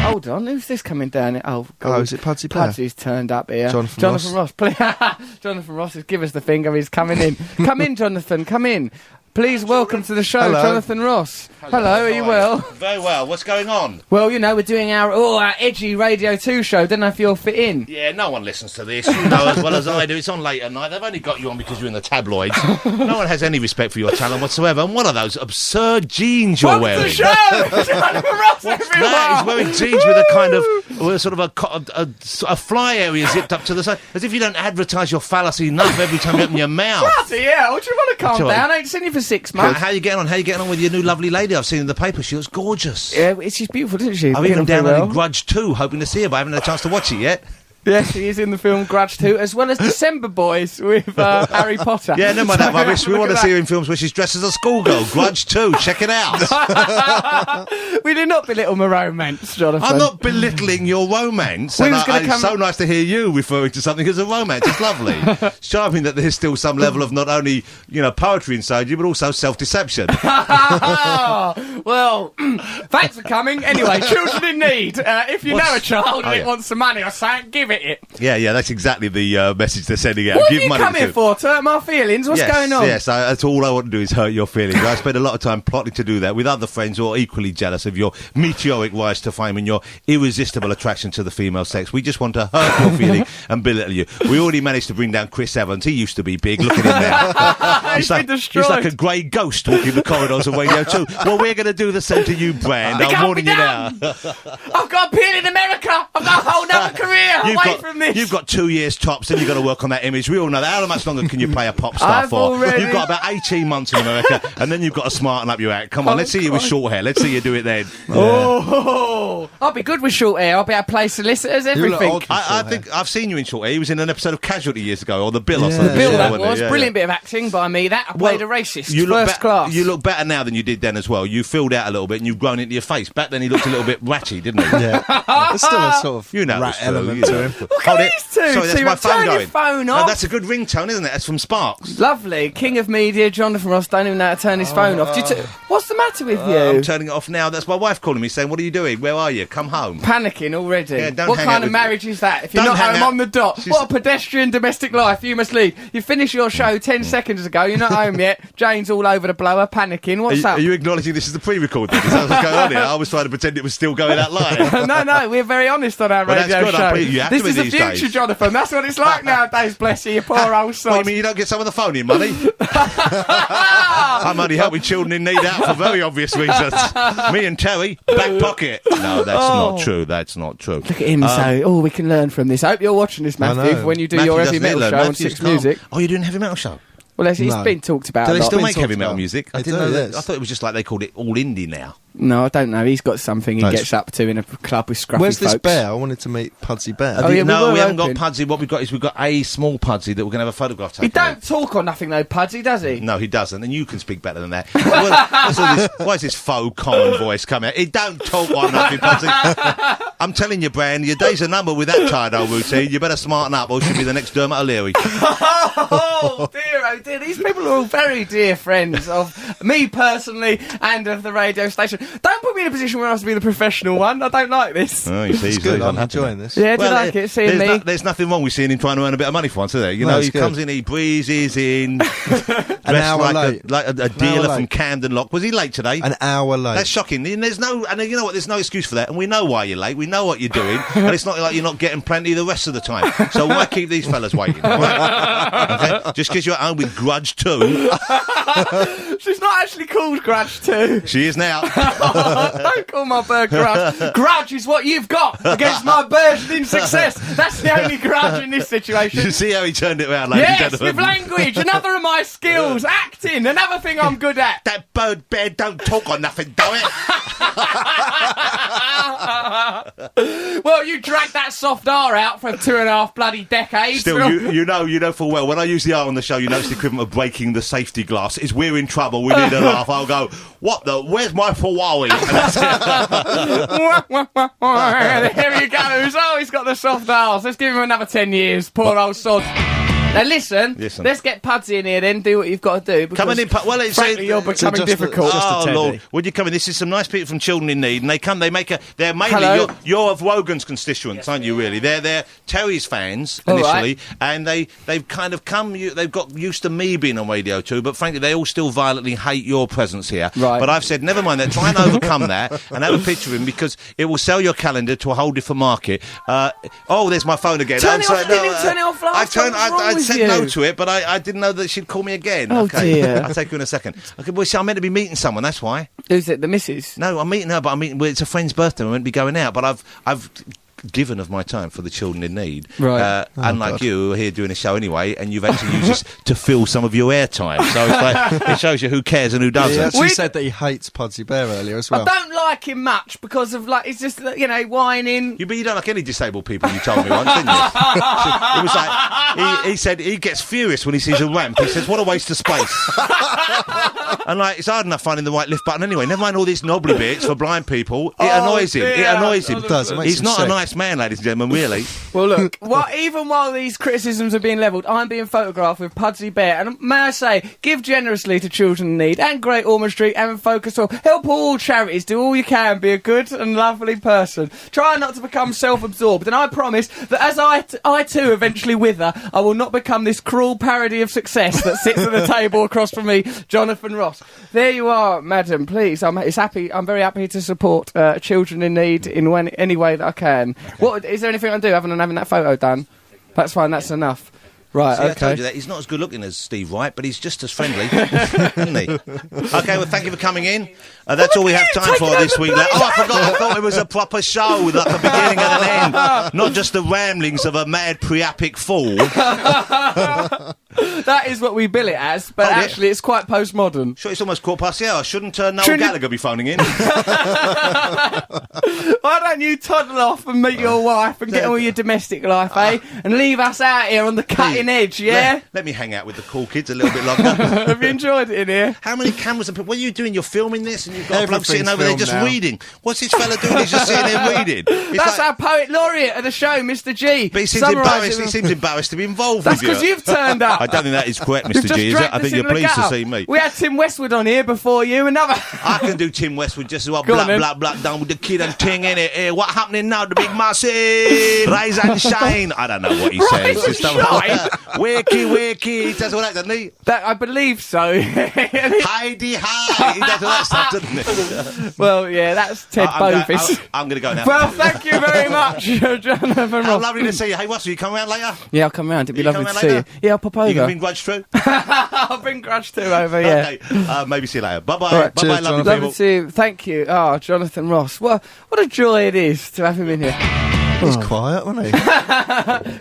Hold on, who's this coming down here? Oh, God. Oh, is it Pudsey Bear? Pudsy's turned up here. Jonathan Ross. Jonathan Ross has given us the finger. He's coming in. Come in, Jonathan. Come in. Please welcome to the show, Hello. Jonathan Ross. Hello, are you well? Very well. What's going on? Well, you know, we're doing our edgy Radio 2 show. Don't know if you'll fit in. Yeah, no one listens to this. You know as well as I do. It's on late at night. They've only got you on because you're in the tabloids. No one has any respect for your talent whatsoever. And what are those absurd jeans you're wearing? Welcome to the show! Jonathan Ross, everyone! No, he's wearing jeans with a kind of sort of a fly area zipped up to the side, as if you don't advertise your fallacy enough every time you open your mouth. Bloody hell, do you want to calm down? I ain't seen you for 6 months. How you getting on? How you getting on with your new lovely lady I've seen in the paper? She looks gorgeous. Yeah, she's beautiful, isn't she? I've even downloaded Grudge 2, hoping to see her, but I haven't had a chance to watch it yet. Yes, he is in the film Grudge 2, as well as December Boys with Harry Potter. Yeah, never mind that rubbish. We want to see her in films where she's dressed as a schoolgirl. Grudge 2, check it out. We do not belittle my romance, Jonathan. I'm not belittling your romance. It's so nice to hear you referring to something as a romance. It's lovely. It's charming that there's still some level of not only, poetry inside you, but also self-deception. Well, thanks for coming. Anyway, children in need. If you know a child and it wants some money or something, give it. Yeah, that's exactly the message they're sending out. What Give are you money coming for? To hurt my feelings? What's going on? Yes, that's all I want to do is hurt your feelings. I spend a lot of time plotting to do that with other friends who are equally jealous of your meteoric rise to fame and your irresistible attraction to the female sex. We just want to hurt your feeling and belittle you. We already managed to bring down Chris Evans. He used to be big. Look at him now. He's like a grey ghost walking the corridors of Radio 2. Well, we're going to do the same to you, Brand. I'm warning you now. I've got a appeal in America. I've got a whole other career from this. You've got 2 years tops, and you've got to work on that image. We all know that. How much longer can you play a pop star for? You've got about 18 months in America, and then you've got to smarten up your act. Come on, let's see you with short hair. Let's see you do it then. Oh, I'll be good with short hair. I'll be able to play solicitors, everything. I think I've seen you in short hair. He was in an episode of Casualty years ago, or The Bill or something. The Bill, that was. Brilliant bit of acting by me. I played a racist, first class. You look better now than you did then as well. You filled out a little bit, and you've grown into your face. Back then he looked a little bit ratty, didn't he? Yeah. There's still a sort of rat element to him. Look at these two. Sorry, that's my phone going. Your phone off. No, that's a good ringtone, isn't it? That's from Sparks. Lovely. King of media, Jonathan Ross, don't even know how to turn his phone off. What's the matter with you? I'm turning it off now. That's my wife calling me saying, what are you doing? Where are you? Come home. Panicking already. Yeah, what kind of marriage is that? If you're not home on the dot. What a pedestrian domestic life. You must leave. You finished your show 10 seconds ago. You're not home yet. Jane's all over the blower, panicking. What's up? Are you acknowledging this is the pre-record thing? Is that what's going on here? I was trying to pretend it was still going out live. No, we're very honest on our radio show. This is the future, Jonathan. That's what it's like nowadays, bless you poor old sod. What, you mean you don't get some of the phone-in money? I'm only helping children in need out for very obvious reasons. Me and Terry, back pocket. No, that's not true. That's not true. Look at him we can learn from this. I hope you're watching this, Matthew, when you do your heavy metal show on Six Music. Oh, you're doing a heavy metal show? Well, he's been talked about a lot. Do they still make heavy metal music? I didn't know this. I thought it was just like they called it all indie now. No, I don't know. He's got something he gets up to in a club with scruffy Where's folks. this bear? I wanted to meet Pudsey Bear. We haven't got Pudsey. What we've got is we've got a small Pudsey that we're going to have a photograph taken. He don't talk or nothing though, Pudsey, does he? No, he doesn't, and you can speak better than that. Why is this faux common voice coming out? He don't talk or nothing, Pudsey. I'm telling you, Brand, your days are numbered with that tired old routine. You better smarten up or she'll be the next Dermot O'Leary. Oh dear. These people are all very dear friends of me personally and of the radio station. Don't put me in a position where I have to be the professional one. I don't like this. Oh, you see, it's good. I'm enjoying this. Yeah, do you like it? Seeing me? There's nothing wrong with seeing him trying to earn a bit of money for once, is there? You know, he comes in, he breezes in, an hour late, like a dealer from Camden Lock. Was he late today? An hour late. That's shocking. And you know what? There's no excuse for that, and we know why you're late. We know what you're doing, and it's not like you're not getting plenty the rest of the time. So why keep these fellas waiting? Right? Okay? Just because you're at home with Grudge 2. She's not actually called Grudge 2. She is now. Don't call my bird Grudge. Grudge is what you've got against my burgeoning success. That's the only grudge in this situation. You see how he turned it around, ladies and gentlemen? Yes, with language. Another of my skills. Acting. Another thing I'm good at. That bird bear don't talk on nothing, do it? Well, you dragged that soft R out for 2.5 bloody decades. Still, you know full well, when I use the R on the show, you know it's the equivalent of breaking the safety glass. It's we're in trouble, we need a laugh. I'll go, where's my Ferrari? Here he goes. Oh, he's got the soft R's. Let's give him another 10 years. Poor old sod. Now listen, let's get Pudsey in here then, do what you've got to do. Come in, well, it's frankly, you're becoming difficult. Lord, would you come in? This is some nice people from Children in Need, and they're mainly, you're of Wogan's constituents, aren't you, really? They're Terry's fans, initially, and they've kind of they've got used to me being on Radio 2, but frankly, they all still violently hate your presence here. Right. But I've said, never mind that, try and overcome that, and have a picture of him, because it will sell your calendar to a whole different market. There's my phone again. Turn it off last time. I said no to it, but I didn't know that she'd call me again. Oh, dear. I'll take you in a second. Okay, well, see, I'm meant to be meeting someone, that's why. Who's it, the missus? No, I'm meeting her, but it's a friend's birthday. I'm meant to be going out, but I've given of my time for the Children in Need. Right. Unlike you, who are here doing a show anyway, and you've actually used this to fill some of your airtime. So it's like, it shows you who cares and who doesn't. He actually said that he hates Pudsey Bear earlier as well. I don't like him much because of, like, it's just, whining. But you don't like any disabled people, you told me once, didn't you? It was like, he said he gets furious when he sees a ramp. He says, what a waste of space. And, like, it's hard enough finding the right lift button anyway. Never mind all these knobbly bits for blind people. It annoys him. It annoys him. It does. It makes He's him not sick. a nice man, ladies and gentlemen, really. Well, look, even while these criticisms are being levelled, I'm being photographed with Pudsey Bear, and may I say, give generously to Children in Need and Great Ormond Street and Focus Hall. Help all charities, do all you can, be a good and lovely person. Try not to become self-absorbed, and I promise that as I too eventually wither, I will not become this cruel parody of success that sits at the table across from me, Johnathan Ross. There you are, madam, please. I'm very happy to support Children in Need in any way that I can. Okay. Is there anything I can do other than having that photo done? That's fine, that's enough. Right, See, okay. I told you that. He's not as good looking as Steve Wright, but he's just as friendly, isn't he? Okay, well, thank you for coming in. That's all we have time for this week. I forgot. I thought it was a proper show with like a beginning and an end, not just the ramblings of a mad priapic fool. That is what we bill it as, but actually it's quite postmodern. Sure, it's almost 1:15. Shouldn't Noel Gallagher be phoning in? Why don't you toddle off and meet your wife and get on with your domestic life, and leave us out here on the cutting edge, yeah? Let me hang out with the cool kids a little bit longer. Have you enjoyed it in here? How many cameras and people? What are you doing? You're filming this, and you've got a bloke sitting over there just reading. What's this fella doing? He's just sitting there reading. That's our poet laureate of the show, Mr. G. But he seems embarrassed to be involved with you. That's because you've turned up. I don't think that is correct, Mr. G, is it? I think you're pleased to see me. We had Tim Westwood on here before you, I can do Tim Westwood just as well. Black, down with the kid and ting in it. Hey, what happening now? The big massive rise and shine. I don't know what he says. Wakey. He does all that, doesn't he? I believe so. Heidi hi. He does all that stuff, doesn't he? Well, yeah, that's Ted Bovis. I'm going to go now. Well, thank you very much, Johnathan Ross. How lovely to see you. Hey, Russell, you come around later? Yeah, I'll come round. It'd be lovely to see you. Yeah, I'll pop over. You can bring Grudge through? I'll bring Grudge 2 over, yeah. Okay. Maybe see you later. Bye-bye. Right, bye-bye, cheers, lovely people. people. Love to see you. Thank you. Johnathan Ross. What a joy it is to have him in here. He's quiet, wasn't he?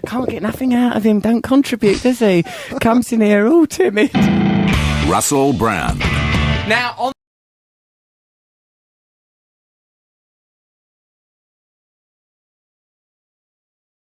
Can't get nothing out of him. Don't contribute, does he? Comes in here all timid. Russell Brand. Now, on